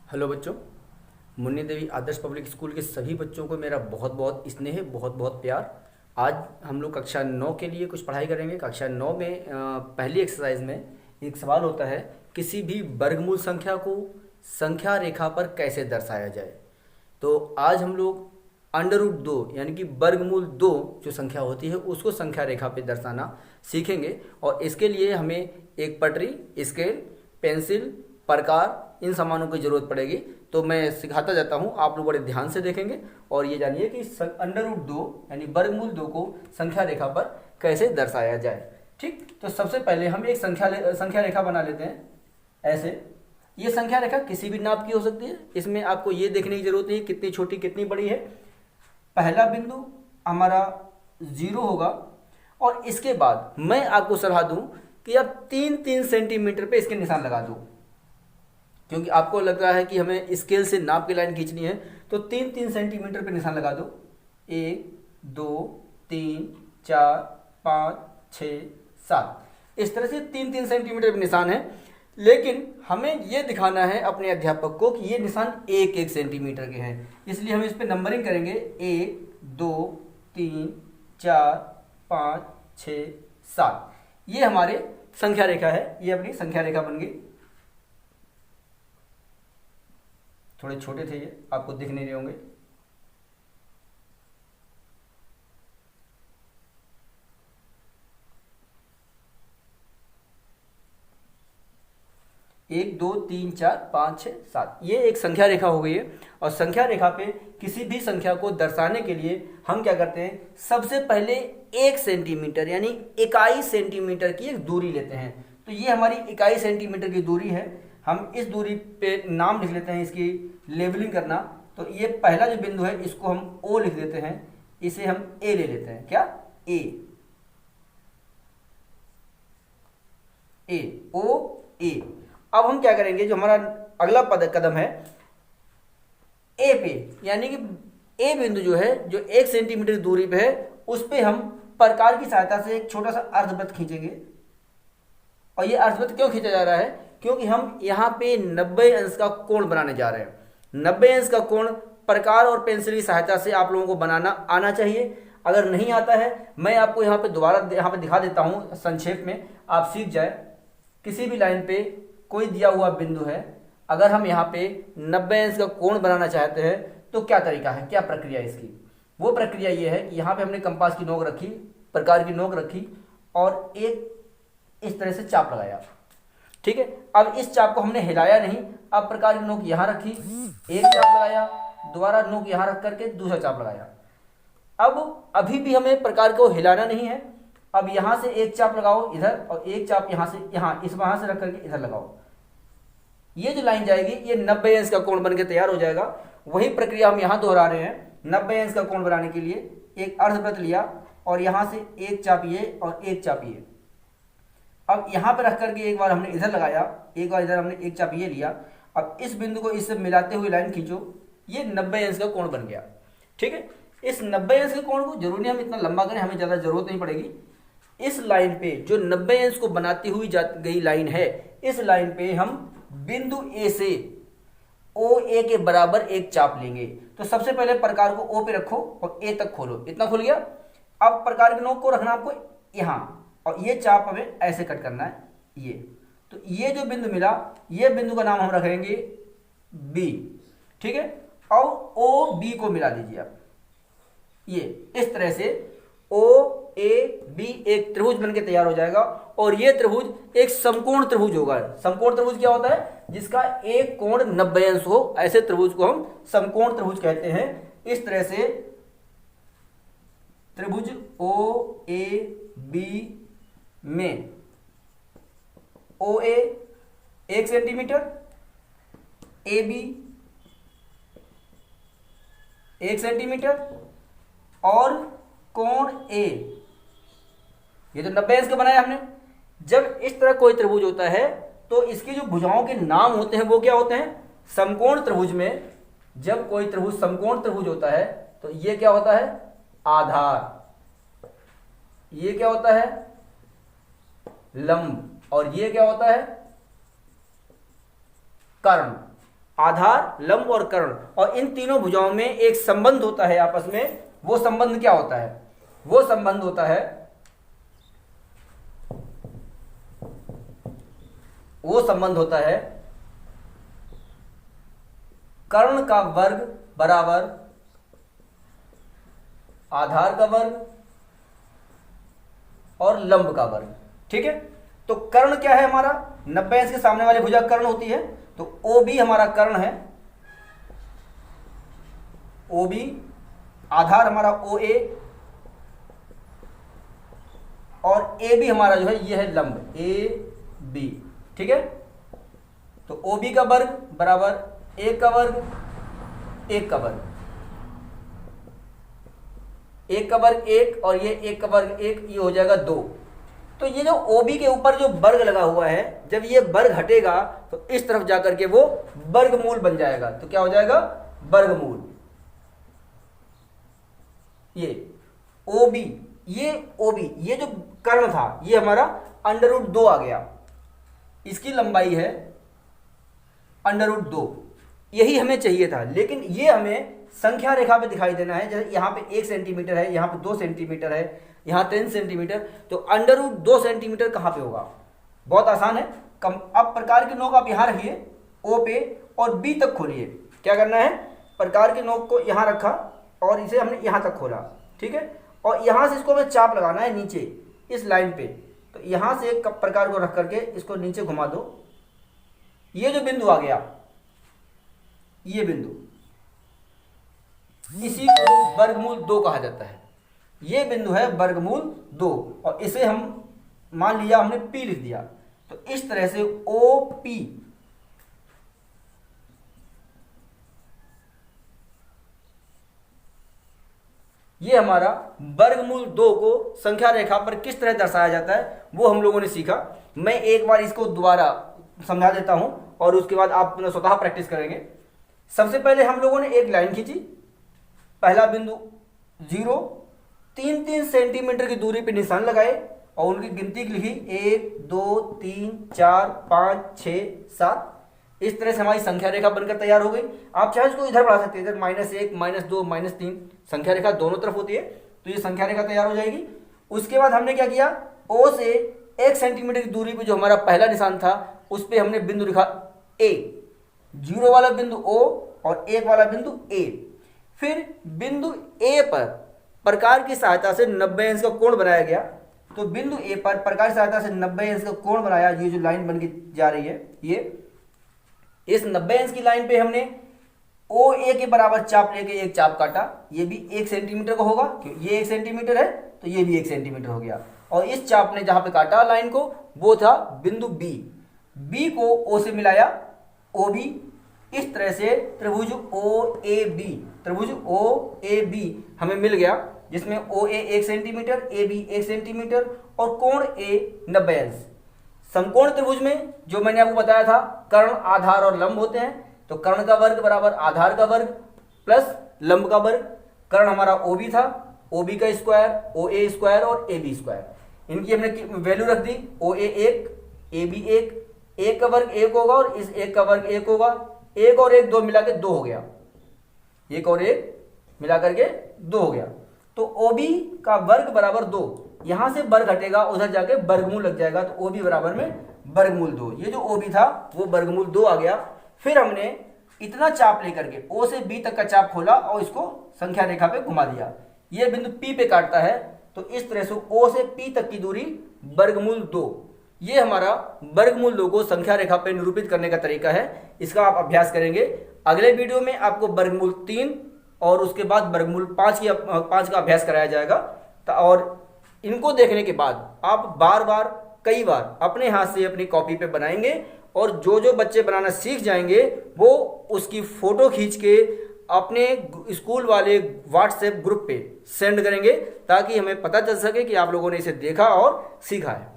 Hello बच्चों। मुन्नी देवी आदर्श public school के सभी बच्चों को मेरा बहुत बहुत स्नेह, बहुत बहुत प्यार। आज हम लोग कक्षा 9 के लिए कुछ पढ़ाई करेंगे। कक्षा 9 में पहली एक्सरसाइज में एक सवाल होता है, किसी भी वर्गमूल संख्या को संख्या रेखा पर कैसे दर्शाया जाए। तो आज हम लोग अंडर रूट 2 यानी कि वर्गमूल 2 जो संख्या होती है उसको संख्या रेखा पे दर्शाना सीखेंगे। और इसके लिए हमें एक पटरी, स्केल, पेंसिल, प्रकार, इन सामानों की जरूरत पड़ेगी। तो मैं सिखाता जाता हूँ, आप लोग बड़े ध्यान से देखेंगे और ये जानिए कि अंडर रूट 2 यानी वर्गमूल 2 को संख्या रेखा पर कैसे दर्शाया जाए। ठीक, तो सबसे पहले हम एक संख्या रेखा बना लेते हैं ऐसे। ये संख्या रेखा किसी भी नाप की हो सकती है। इसमें आपको ये देखने की जरूरत नहीं कितनी छोटी कितनी बड़ी है। पहला बिंदु हमारा 0 होगा और इसके बाद मैं आपको सलाह दूं कि आप 3-3 सेंटीमीटर पे इसके निशान लगा दो, क्योंकि आपको लग रहा है कि हमें स्केल से नाप की लाइन खींचनी है। तो 3-3 सेंटीमीटर पे निशान लगा दो। 1 2 3 4 5 6 7 इस तरह से 3-3 सेंटीमीटर पे निशान है। लेकिन हमें यह दिखाना है अपने अध्यापक को कि ये निशान 1-1 सेंटीमीटर के हैं, इसलिए हम इस पे नंबरिंग करेंगे 1 2 3 4 5 6 7। ये हमारे संख्या रेखा है, ये अपनी संख्या रेखा बन गई। थोड़े छोटे थे ये, आपको दिख नहीं रहे होंगे। एक दो तीन चार पाँच छः सात, ये एक संख्या रेखा हो गई है। और संख्या रेखा पे किसी भी संख्या को दर्शाने के लिए हम क्या करते हैं, सबसे पहले 1 सेंटीमीटर यानी 21 सेंटीमीटर की एक दूरी लेते हैं। तो ये हमारी 21 सेंटीमीटर की दूरी है। हम इस दूरी पे नाम लिख लेते हैं, इसकी लेबलिंग करना। तो ये पहला जो बिंदु है इसको हम ओ लिख देते हैं, इसे हम ए ले लेते हैं। क्या? ए, ए, ओ, ए। अब हम क्या करेंगे, जो हमारा अगला कदम है ए पे, यानी कि ए बिंदु जो है जो 1 सेंटीमीटर दूरी पे है उस पे हम प्रकार की सहायता से एक छोटा सा अर्धवृत्त खींचेंगे। और ये अर्धवृत्त क्यों खींचा जा रहा है? क्योंकि हम यहाँ पे 90 अंश का कोण बनाने जा रहे हैं। 90 अंश का कोण प्रकार और पेंसिल की सहायता से आप लोगों को बनाना आना चाहिए। अगर नहीं आता है, मैं आपको यहाँ पे दोबारा यहाँ पे दिखा देता हूँ संक्षेप में, आप सीख जाए। किसी भी लाइन पे कोई दिया हुआ बिंदु है, अगर हम यहाँ पे 90 अंश का कोण बनाना चाहते हैं तो क्या तरीका है, क्या प्रक्रिया है इसकी? वो प्रक्रिया ये है कि यहाँ पे हमने कंपास की नोक रखी, प्रकार की नोक रखी और एक इस तरह से चाप लगाया। ठीक है, अब इस चाप को हमने हिलाया नहीं। अब प्रकार की नोक यहाँ रखी, एक चाप लगाया, दोबारा नोक यहाँ रख करके दूसरा चाप लगाया। अब अभी भी हमें प्रकार को हिलाना नहीं है। अब यहाँ से एक चाप लगाओ इधर और एक चाप यहाँ से यहाँ इस वहां से रख करके इधर लगाओ। ये जो लाइन जाएगी ये 90 अंश का कोण बन के तैयार हो जाएगा। वही प्रक्रिया हम यहाँ दोहरा रहे हैं। 90 अंश का कोण बनाने के लिए एक अर्धवृत्त लिया और यहाँ से एक चाप ये और एक चाप ये। अब यहाँ पे रख करके एक बार हमने इधर लगाया, एक बार इधर हमने एक चाप ये लिया। अब इस बिंदु को इससे मिलाते हुए लाइन खींचो, ये 90 अंश का कोण बन गया। ठीक है, इस 90 अंश के कोण को जरूरी नहीं हम इतना लंबा करें, हमें ज़्यादा जरूरत नहीं पड़ेगी। इस लाइन पे जो 90 अंश को बनाती हुई गई लाइन है, इस लाइन पे हम बिंदु ए से ओ ए के बराबर एक चाप लेंगे। तो सबसे पहले प्रकार को ओ पे रखो और ए तक खोलो, इतना खुल गया। अब प्रकार के नोक को रखना आपको यहाँ और ये चाप हमें ऐसे कट करना है ये। तो ये जो बिंदु मिला, ये बिंदु का नाम हम रखेंगे बी। ठीक है, और ओ बी को मिला दीजिए आप। ये इस तरह से ओ ए बी एक त्रिभुज बनके तैयार हो जाएगा। और ये त्रिभुज एक समकोण त्रिभुज होगा। समकोण त्रिभुज क्या होता है? जिसका एक कोण 90 अंश हो, ऐसे त्रिभुज को हम समकोण त्रिभुज कहते हैं। इस तरह से त्रिभुज ओ ए बी में ओ ए 1 सेंटीमीटर, ए बी 1 सेंटीमीटर और कोण ए, ये तो 90 अंश का बनाया हमने। जब इस तरह कोई त्रिभुज होता है तो इसकी जो भुजाओं के नाम होते हैं वो क्या होते हैं? समकोण त्रिभुज में जब कोई त्रिभुज समकोण त्रिभुज होता है तो ये क्या होता है? आधार। ये क्या होता है? लंब। और ये क्या होता है? कर्ण। आधार, लंब और कर्ण, और इन तीनों भुजाओं में एक संबंध होता है आपस में। वो संबंध क्या होता है? वो संबंध होता है, वो संबंध होता है कर्ण का वर्ग बराबर आधार का वर्ग और लंब का वर्ग। ठीक है, तो कर्ण क्या है हमारा? 90 अंश के सामने वाली भुजा कर्ण होती है, तो OB हमारा कर्ण है, OB, आधार हमारा OA और AB हमारा जो है ये है लंब AB। ठीक है, तो OB का वर्ग बराबर 1 का वर्ग, 1 का वर्ग, 1 का वर्ग 1 और ये 1 का वर्ग 1, ये हो जाएगा 2। तो ये जो OB के ऊपर जो वर्ग लगा हुआ है, जब ये वर्ग हटेगा तो इस तरफ जाकर के वो वर्गमूल बन जाएगा। तो क्या हो जाएगा? वर्गमूल। ये OB, ये OB, ये जो कर्ण था ये हमारा √2 आ गया, इसकी लंबाई है √2। यही हमें चाहिए था, लेकिन ये हमें संख्या रेखा पे दिखाई देना है। जैसे यहाँ पे 1 सेंटीमीटर है, यहाँ पे 2 सेंटीमीटर है, यहाँ 3 सेंटीमीटर, तो √2 सेंटीमीटर कहाँ पे होगा? बहुत आसान है। अब प्रकार की नोक आप यहाँ रखिए O पे और B तक खोलिए। क्या करना है? प्रकार की नोक को यहाँ रखा और इसे हमने यहाँ तक खोला। ठीक है, और यहाँ से इसको हमें चाप लगाना है नीचे इस लाइन पे। तो यहाँ से एक प्रकार को रख करके इसको नीचे घुमा दो। ये जो बिंदु आ गया, ये बिंदु, इसी को वर्गमूल 2 कहा जाता है। ये बिंदु है वर्गमूल 2 और इसे हम मान लिया हमने P लिख दिया। तो इस तरह से OP ये हमारा वर्गमूल 2 को संख्या रेखा पर किस तरह दर्शाया जाता है वो हम लोगों ने सीखा। मैं एक बार इसको दोबारा समझा देता हूं और उसके बाद आप स्वतः प्रैक्टिस करेंगे। सबसे पहले हम लोगों ने एक लाइन खींची, पहला बिंदु 0, 3-3 सेंटीमीटर की दूरी पर निशान लगाए और उनकी गिनती लिखी 1 2 3 4 5 6 7। इस तरह से हमारी संख्या रेखा बनकर तैयार हो गई। आप चाहे इसको इधर बढ़ा सकते हैं, इधर -1 -2 -3, संख्या रेखा दोनों तरफ होती है, तो ये संख्या रेखा तैयार हो जाएगी। उसके बाद हमने क्या किया, O से 1 सेंटीमीटर की दूरी पे जो हमारा पहला निशान था उस पर हमने बिंदु लिखा A, 0 वाला बिंदु O और 1 वाला बिंदु A। फिर बिंदु A पर प्रकार की सहायता से 90 अंश का कोण बनाया गया। तो बिंदु A पर प्रकार की सहायता से 90 अंश का कोण बनाया। ये जो लाइन बन के जा रही है, ये इस 90 अंश की लाइन पे हमने OA के बराबर चाप लेके एक चाप काटा। ये भी 1 सेंटीमीटर का होगा, क्योंकि ये 1 सेंटीमीटर है तो ये भी 1 सेंटीमीटर हो गया। और इस चाप ने जहां पे काटा लाइन को वो था बिंदु B को O से मिलाया OB। इस तरह से त्रिभुज OAB हमें मिल गया, जिसमें OA 1 सेंटीमीटर, AB 1 सेंटीमीटर और कोण A 90 अंश। समकोण त्रिभुज में जो मैंने आपको बताया था कर्ण, आधार और लंब होते हैं। तो कर्ण का वर्ग बराबर आधार का वर्ग प्लस लंब का वर्ग। कर्ण हमारा OB था, OB का स्क्वायर, OA स्क्वायर और AB स्क्वायर। इनकी हमने वैल्यू रख दी, OA 1, AB 1, 1 का वर्ग 1 होगा और इस 1 का वर्ग 1 होगा। 1 और 1 2 मिला के 2 हो गया, 1 और 1 मिला करके 2 हो गया। तो OB का वर्ग बराबर 2, यहां से वर्ग हटेगा उधर जाके वर्गमूल लग जाएगा, तो OB बराबर में वर्गमूल 2। ये जो OB था वो वर्गमूल 2 आ गया। फिर हमने इतना चाप लेकर के O से B तक का चाप खोला और इसको संख्या रेखा पे घुमा दिया। ये बिंदु P पे काटता है, तो इस तरह से O से P तक की दूरी वर्गमूल 2। ये हमारा वर्गमूल 2 को संख्या रेखा पे निरूपित करने का तरीका है। इसका आप अभ्यास करेंगे। अगले वीडियो में आपको वर्गमूल 3 और उसके बाद वर्गमूल 5 का अभ्यास कराया जाएगा। और इनको देखने के बाद आप बार बार कई बार अपने हाथ से अपनी कॉपी पे बनाएंगे और जो जो बच्चे बनाना सीख जाएंगे वो उसकी फोटो खींच के अपने स्कूल वाले व्हाट्सएप ग्रुप पे सेंड करेंगे, ताकि हमें पता चल सके कि आप लोगों ने इसे देखा और सीखा है।